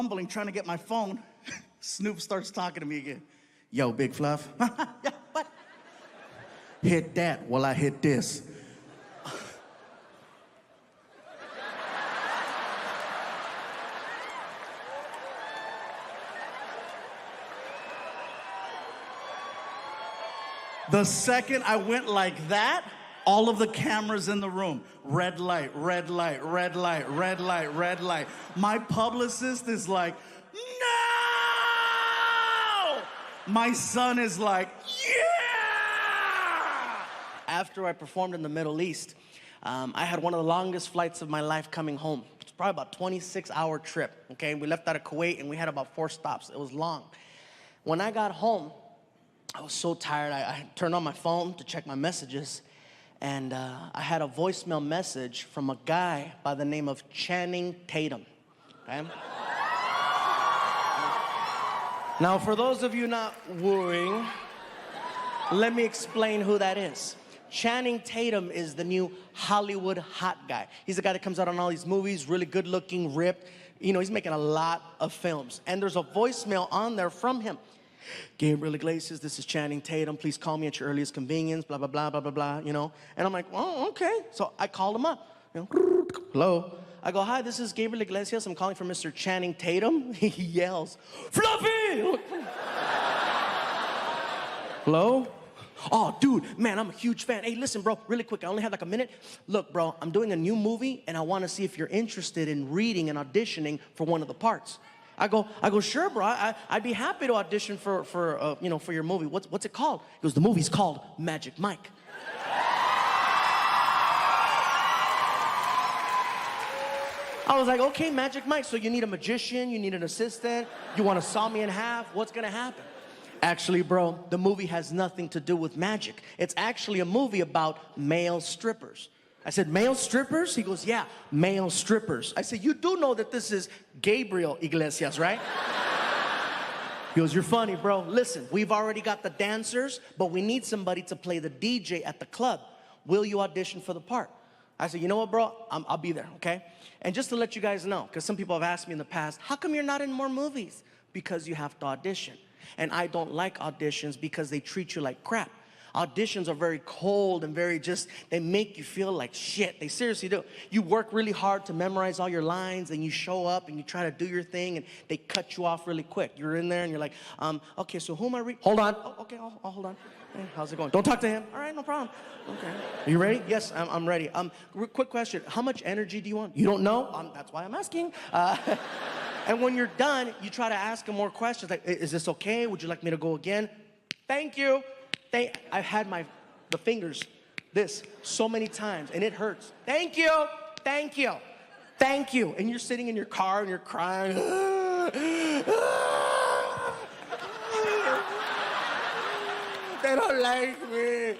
fumbling, trying to get my phone. Snoop starts talking to me again. Yo, Big Fluff. Yeah, what? Hit that while I hit this. The second I went like that, all of the cameras in the room, red light, red light, red light, red light, red light. My publicist is like, no! My son is like, yeah! After I performed in the Middle East, I had one of the longest flights of my life coming home. It's probably about a 26-hour trip, okay? We left out of Kuwait and we had about 4 stops. It was long. When I got home, I was so tired. I turned on my phone to check my messages, and I had a voicemail message from a guy by the name of Channing Tatum. Okay? Now, for those of you not wooing, let me explain who that is. Channing Tatum is the new Hollywood hot guy. He's the guy that comes out on all these movies, really good looking, ripped. You know, he's making a lot of films. And there's a voicemail on there from him. Gabriel Iglesias, this is Channing Tatum. Please call me at your earliest convenience, blah, blah, blah, blah, blah, blah, you know. And I'm like, oh, okay. So I called him up. You know, hello. I go, hi, this is Gabriel Iglesias. I'm calling for Mr. Channing Tatum. He yells, Fluffy! Hello? Oh, dude, man, I'm a huge fan. Hey, listen, bro, really quick. I only have like a minute. Look, bro, I'm doing a new movie, and I want to see if you're interested in reading and auditioning for one of the parts. I go, sure, bro. I'd be happy to audition for your movie. What's it called? He goes, the movie's called Magic Mike. I was like, okay, Magic Mike. So you need a magician, you need an assistant, you want to saw me in half. What's gonna happen? Actually, bro, the movie has nothing to do with magic. It's actually a movie about male strippers. I said, male strippers? He goes, yeah, male strippers. I said, you do know that this is Gabriel Iglesias, right? He goes, you're funny, bro. Listen, we've already got the dancers, but we need somebody to play the DJ at the club. Will you audition for the part? I said, you know what, bro? I'll be there, okay? And just to let you guys know, because some people have asked me in the past, how come you're not in more movies? Because you have to audition. And I don't like auditions because they treat you like crap. Auditions are very cold and very they make you feel like shit. They seriously do. You work really hard to memorize all your lines, and you show up and you try to do your thing, and they cut you off really quick. You're in there and you're like, okay, so who am I hold on. Oh, okay, hold on. Hey, how's it going? Don't talk to him. All right, no problem. Okay. Are you ready? Yes, I'm ready. Quick question. How much energy do you want? You don't know? That's why I'm asking. And when you're done, you try to ask him more questions. Like, is this okay? Would you like me to go again? Thank you. I've had the fingers this so many times, and it hurts. Thank you, thank you, thank you. And you're sitting in your car and you're crying. They don't like me.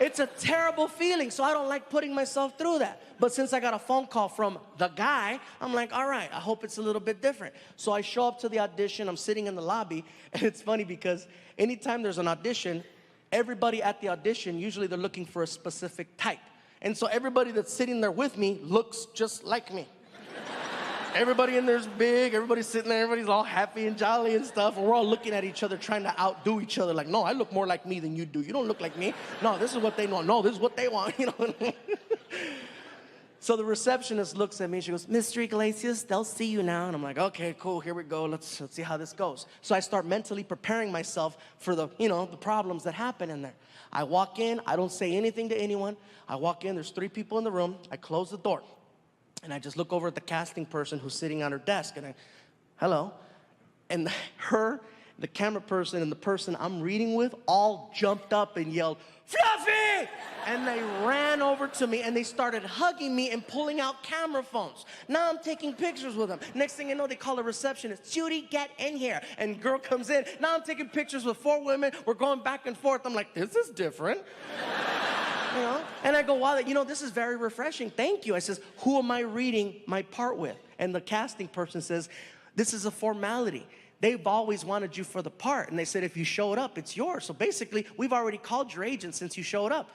It's a terrible feeling, so I don't like putting myself through that. But since I got a phone call from the guy, I'm like, all right, I hope it's a little bit different. So I show up to the audition. I'm sitting in the lobby, and it's funny because anytime there's an audition, everybody at the audition, usually they're looking for a specific type. And so everybody that's sitting there with me looks just like me. Everybody in there's big, everybody's sitting there, everybody's all happy and jolly and stuff, and we're all looking at each other trying to outdo each other. Like, no, I look more like me than you do. You don't look like me. No, this is what they want. No, this is what they want, you know. So the receptionist looks at me, she goes, Mr. Iglesias, they'll see you now. And I'm like, okay, cool, here we go. Let's see how this goes. So I start mentally preparing myself for the problems that happen in there. I walk in, I don't say anything to anyone. I walk in, there's 3 people in the room. I close the door. And I just look over at the casting person who's sitting on her desk, and hello. And the camera person, and the person I'm reading with all jumped up and yelled, Fluffy! And they ran over to me, and they started hugging me and pulling out camera phones. Now I'm taking pictures with them. Next thing you know, they call a receptionist, Judy, get in here. And girl comes in. Now I'm taking pictures with 4 women. We're going back and forth. I'm like, this is different. You know? And I go, wow, this is very refreshing. Thank you. I says, who am I reading my part with? And the casting person says, this is a formality. They've always wanted you for the part. And they said, if you showed up, it's yours. So basically, we've already called your agent since you showed up.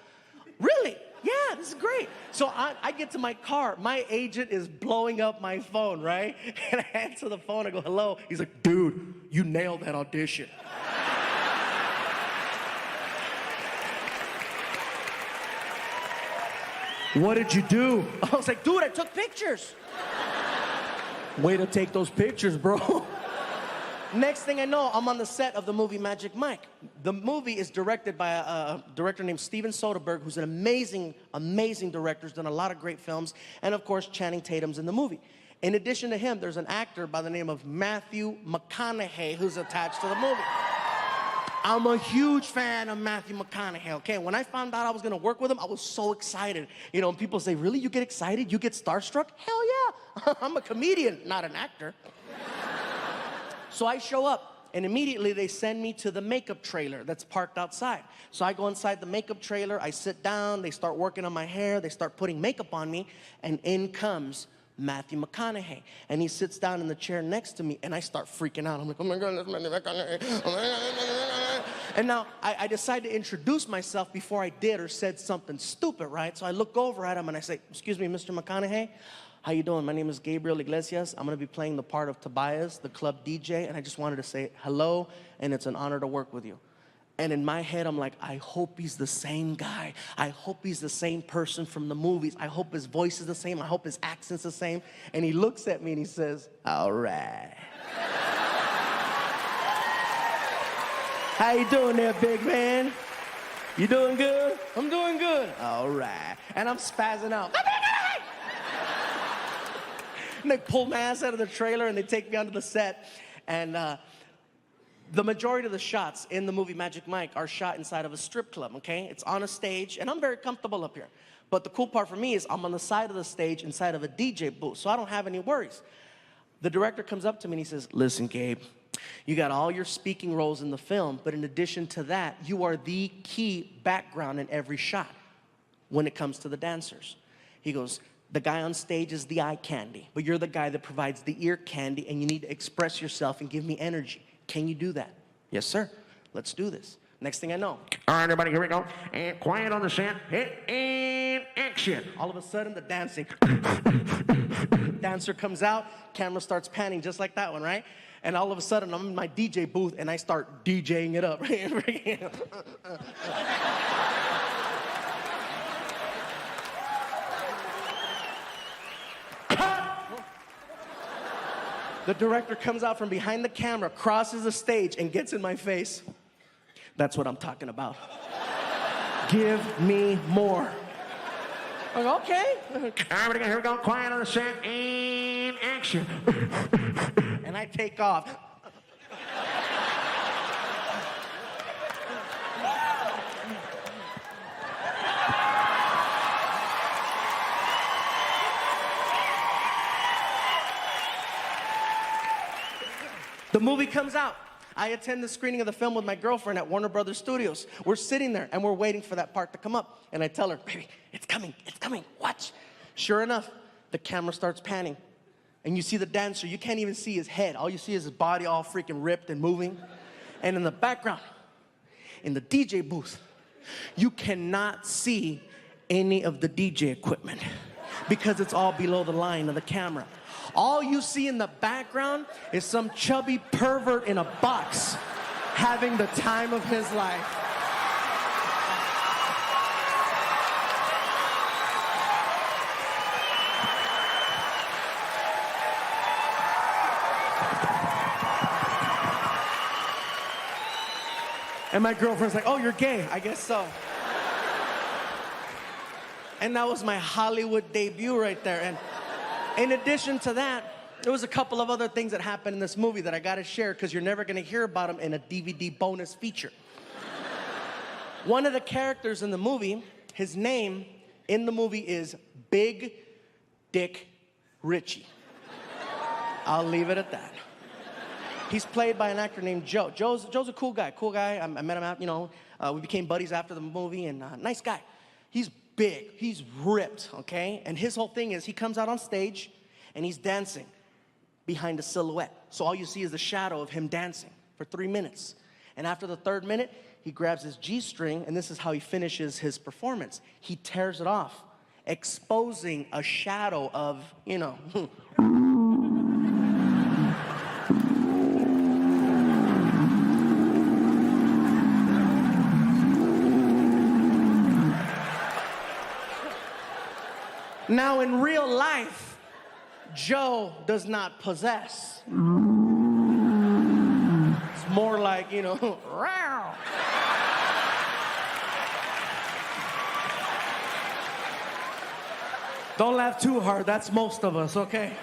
Really? Yeah, this is great. So I get to my car. My agent is blowing up my phone, right? And I answer the phone. I go, hello. He's like, dude, you nailed that audition. What did you do? I was like, dude, I took pictures. Way to take those pictures, bro. Next thing I know, I'm on the set of the movie Magic Mike. The movie is directed by a director named Steven Soderbergh, who's an amazing, amazing director. He's done a lot of great films. And of course, Channing Tatum's in the movie. In addition to him, there's an actor by the name of Matthew McConaughey who's attached to the movie. I'm a huge fan of Matthew McConaughey, okay? When I found out I was gonna work with him, I was so excited. You know, and people say, really, you get excited? You get starstruck? Hell yeah, I'm a comedian, not an actor. So I show up, and immediately they send me to the makeup trailer that's parked outside. So I go inside the makeup trailer, I sit down, they start working on my hair, they start putting makeup on me, and in comes Matthew McConaughey. And he sits down in the chair next to me, and I start freaking out. I'm like, oh my God, that's Matthew McConaughey. And now, I decide to introduce myself before I did or said something stupid, right? So I look over at him, and I say, excuse me, Mr. McConaughey? How you doing? My name is Gabriel Iglesias. I'm gonna be playing the part of Tobias, the club DJ, and I just wanted to say hello, and it's an honor to work with you. And in my head, I'm like, I hope he's the same guy. I hope he's the same person from the movies. I hope his voice is the same. I hope his accent's the same. And he looks at me and he says, all right. How you doing there, big man? You doing good? I'm doing good. All right. And I'm spazzing out. And they pull my ass out of the trailer and they take me onto the set. And the majority of the shots in the movie Magic Mike are shot inside of a strip club, okay? It's on a stage, and I'm very comfortable up here. But the cool part for me is I'm on the side of the stage inside of a DJ booth, so I don't have any worries. The director comes up to me and he says, listen, Gabe, you got all your speaking roles in the film, but in addition to that, you are the key background in every shot when it comes to the dancers. He goes, the guy on stage is the eye candy, but you're the guy that provides the ear candy, and you need to express yourself and give me energy. Can you do that? Yes, sir. Let's do this. Next thing I know, all right, everybody, here we go. And quiet on the set. And action. All of a sudden, the dancing. Dancer comes out, camera starts panning just like that one, right? And all of a sudden, I'm in my DJ booth, and I start DJing it up. The director comes out from behind the camera, crosses the stage, and gets in my face. That's what I'm talking about. Give me more. I'm like, okay. All right, here we go. Quiet on the set, and action. And I take off. The movie comes out. I attend the screening of the film with my girlfriend at Warner Brothers Studios. We're sitting there, and we're waiting for that part to come up. And I tell her, baby, it's coming, watch. Sure enough, the camera starts panning. And you see the dancer, you can't even see his head. All you see is his body all freaking ripped and moving. And in the background, in the DJ booth, you cannot see any of the DJ equipment because it's all below the line of the camera. All you see in the background is some chubby pervert in a box having the time of his life. And my girlfriend's like, oh, you're gay? I guess so. And that was my Hollywood debut right there. And in addition to that, there was a couple of other things that happened in this movie that I gotta share because you're never gonna hear about them in a DVD bonus feature. One of the characters in the movie, his name in the movie is Big Dick Richie. I'll leave it at that. He's played by an actor named Joe. Joe's a cool guy. I met him out, we became buddies after the movie, and nice guy. He's big, he's ripped, okay? And his whole thing is he comes out on stage and he's dancing behind a silhouette. So all you see is the shadow of him dancing for 3 minutes. And after the 3rd minute, he grabs his G-string, and this is how he finishes his performance. He tears it off, exposing a shadow of, Now, in real life, Joe does not possess. It's more like, row. Don't laugh too hard, that's most of us, okay?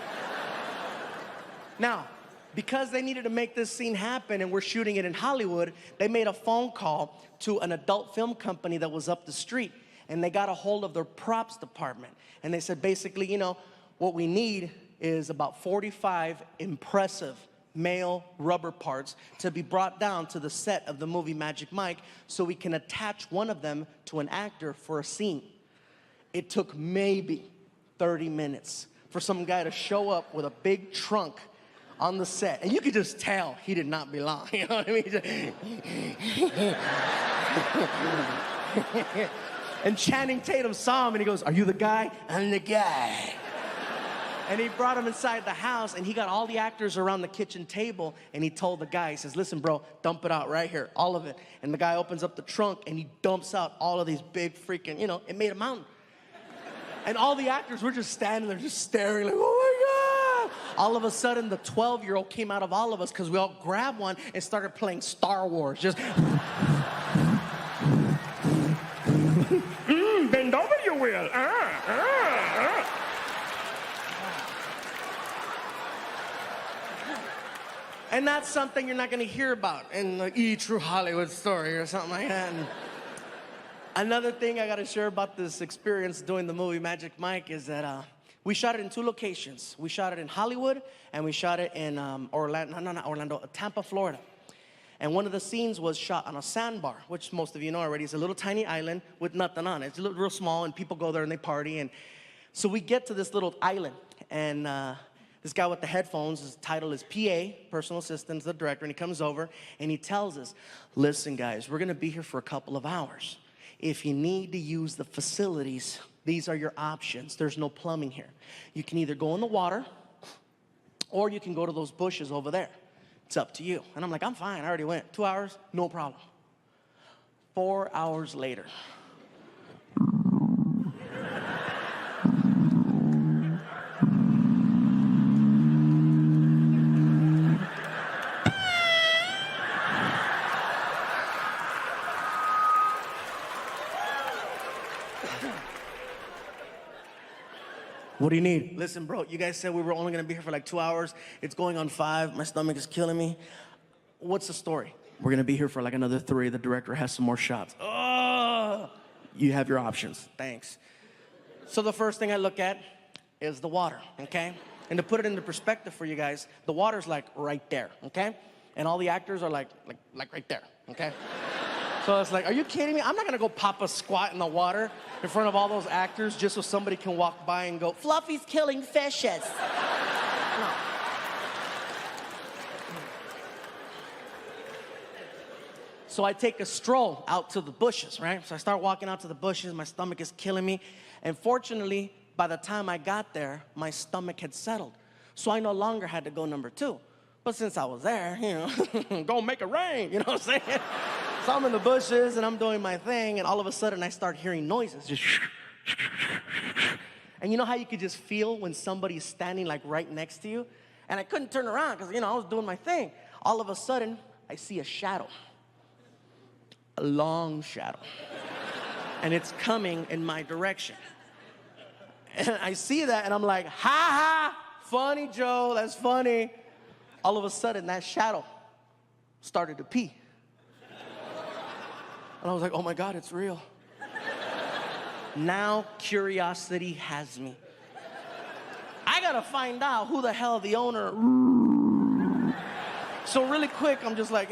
Now, because they needed to make this scene happen and we're shooting it in Hollywood, they made a phone call to an adult film company that was up the street. And they got a hold of their props department. And they said, basically, what we need is about 45 impressive male rubber parts to be brought down to the set of the movie Magic Mike so we can attach one of them to an actor for a scene. It took maybe 30 minutes for some guy to show up with a big trunk on the set. And you could just tell he did not belong. You know what I mean? And Channing Tatum saw him and he goes, "Are you the guy?" "I'm the guy." And he brought him inside the house and he got all the actors around the kitchen table and he told the guy, he says, "Listen, bro, dump it out right here, all of it." And the guy opens up the trunk and he dumps out all of these big freaking, it made a mountain. And all the actors were just standing there just staring like, "Oh my God." All of a sudden, the 12-year-old came out of all of us because we all grabbed one and started playing Star Wars. Just... Bend over, you will. And that's something you're not going to hear about in the True Hollywood Story or something like that. And another thing I got to share about this experience doing the movie Magic Mike is that we shot it in 2 locations. We shot it in Hollywood and we shot it in Tampa, Florida. And one of the scenes was shot on a sandbar, which most of you know already. It's a little tiny island with nothing on it. It's real small, and people go there and they party. And so we get to this little island, and this guy with the headphones, his title is PA, Personal Assistant, the director, and he comes over and he tells us, "Listen, guys, we're going to be here for a couple of hours. If you need to use the facilities, these are your options. There's no plumbing here. You can either go in the water, or you can go to those bushes over there. It's up to you." And I'm like, "I'm fine, I already went. 2 hours, no problem." 4 hours later. "What do you need?" "Listen, bro, you guys said we were only gonna be here for like 2 hours. It's going on 5. My stomach is killing me. What's the story?" "We're gonna be here for like another 3. The director has some more shots." "Oh, you have your options." "Thanks." So the first thing I look at is the water, okay? And to put it into perspective for you guys, the water's like right there, okay? And all the actors are like right there, okay? So it's like, are you kidding me? I'm not gonna go pop a squat in the water in front of all those actors just so somebody can walk by and go, "Fluffy's killing fishes." No. So I take a stroll out to the bushes, right? So I start walking out to the bushes, my stomach is killing me. And fortunately, by the time I got there, my stomach had settled. So I no longer had to go number 2. But since I was there, go make it rain, you know what I'm saying? So I'm in the bushes and I'm doing my thing, and all of a sudden I start hearing noises. Just and you know how you could just feel when somebody's standing like right next to you? And I couldn't turn around because, I was doing my thing. All of a sudden, I see a shadow. A long shadow. And it's coming in my direction. And I see that and I'm like, "Ha ha, funny, Joe, that's funny." All of a sudden, that shadow started to pee. And I was like, "Oh my God, it's real." Now curiosity has me. I gotta find out who the hell the owner. So really quick, I'm just like,